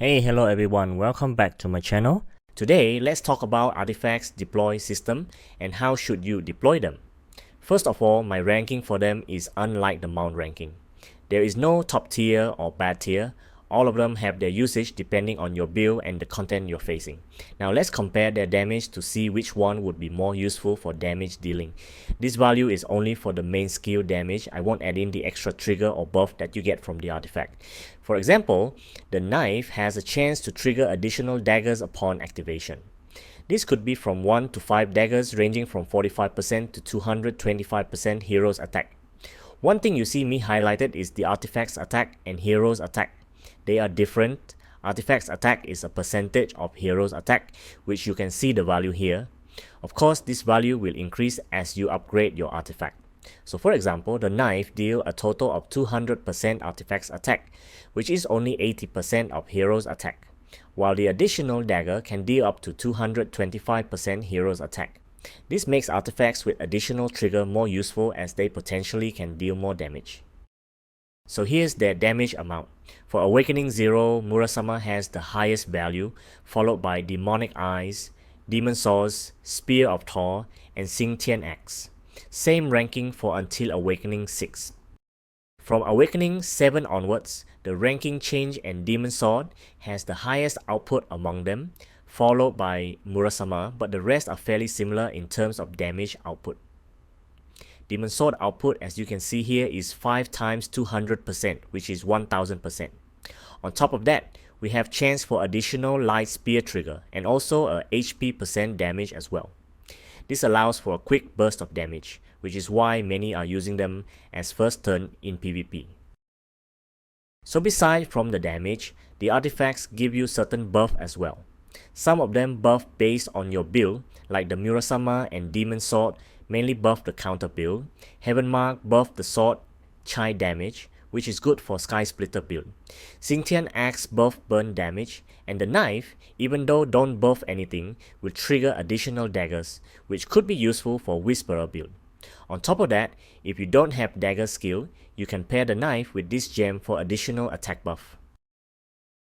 Hey, hello everyone, welcome back to my channel. Today, let's talk about artifacts deploy system and how should you deploy them. First of all, my ranking for them is unlike the mount ranking. There is no top tier or bad tier. All of them have their usage depending on your build and the content you're facing. Now let's compare their damage to see which one would be more useful for damage dealing. This value is only for the main skill damage. I won't add in the extra trigger or buff that you get from the artifact. For example, the knife has a chance to trigger additional daggers upon activation. This could be from 1 to 5 daggers ranging from 45% to 225% hero's attack. One thing you see me highlighted is the artifact's attack and hero's attack. They are different. Artifact's attack is a percentage of hero's attack, which you can see the value here. Of course, this value will increase as you upgrade your artifact. So for example, the knife deals a total of 200% artifact's attack, which is only 80% of hero's attack, while the additional dagger can deal up to 225% hero's attack. This makes artifacts with additional trigger more useful as they potentially can deal more damage. So here's their damage amount. For Awakening 0, Murasama has the highest value, followed by Demonic Eyes, Demon Swords, Spear of Thor, and Xingtian Axe. Same ranking for until Awakening 6. From Awakening 7 onwards, the ranking change and Demon Sword has the highest output among them, followed by Murasama, but the rest are fairly similar in terms of damage output. Demon Sword output, as you can see here, is 5 times 200%, which is 1000%. On top of that, we have chance for additional light spear trigger and also a HP percent damage as well. This allows for a quick burst of damage, which is why many are using them as first turn in PvP. So beside from the damage, the artifacts give you certain buff as well. Some of them buff based on your build, like the Murasama and Demon Sword mainly buff the counter build. Heaven Mark buff the sword chai damage, which is good for Sky Splitter build. Xingtian Axe buff burn damage, and the knife, even though don't buff anything, will trigger additional daggers, which could be useful for Whisperer build. On top of that, if you don't have dagger skill, you can pair the knife with this gem for additional attack buff.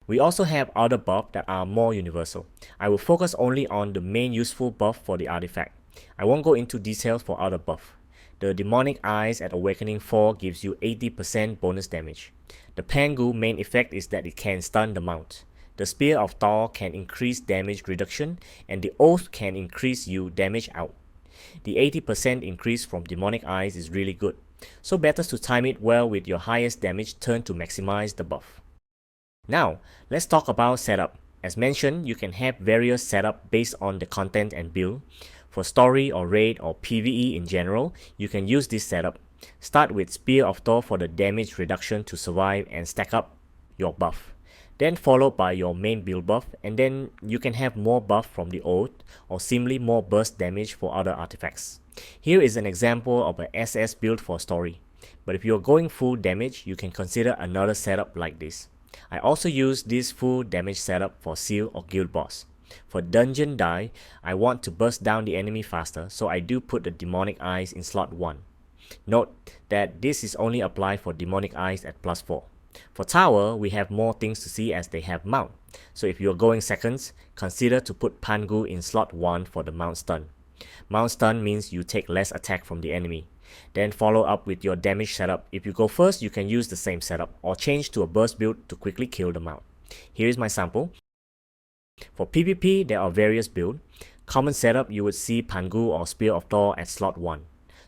We also have other buffs that are more universal. I will focus only on the main useful buff for the artifact. I won't go into details for other buff. The Demonic Eyes at Awakening 4 gives you 80% bonus damage. The Pangu main effect is that it can stun the mount. The Spear of Thor can increase damage reduction, and the Oath can increase you damage out. The 80% increase from Demonic Eyes is really good, so better to time it well with your highest damage turn to maximize the buff. Now, let's talk about setup. As mentioned, you can have various setup based on the content and build. For story or raid or PvE in general, you can use this setup. Start with Spear of Thor for the damage reduction to survive and stack up your buff. Then followed by your main build buff, and then you can have more buff from the Oath or simply more burst damage for other artifacts. Here is an example of a SS build for story. But if you're going full damage, you can consider another setup like this. I also use this full damage setup for seal or guild boss. For dungeon die, I want to burst down the enemy faster, so I do put the Demonic Eyes in slot 1. Note that this is only applied for Demonic Eyes at plus 4. For tower, we have more things to see as they have mount. So if you're going seconds, consider to put Pangu in slot 1 for the mount stun. Mount stun means you take less attack from the enemy. Then follow up with your damage setup. If you go first, you can use the same setup or change to a burst build to quickly kill the mount. Here is my sample. For PvP, there are various builds. Common setup, you would see Pangu or Spear of Thor at slot 1.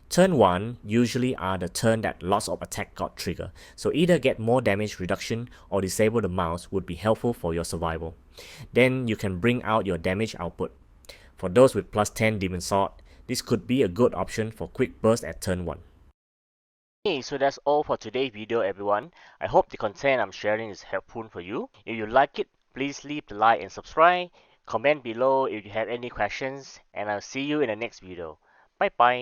Turn 1 usually are the turn that lots of attack got trigger, so either get more damage reduction or disable the mouse would be helpful for your survival. Then you can bring out your damage output. For those with plus 10 Demon Sword, this could be a good option for quick burst at turn 1. Okay, so that's all for today's video everyone. I hope the content I'm sharing is helpful for you. If you like it, please leave the like and subscribe. Comment below if you have any questions, and I'll see you in the next video. Bye bye.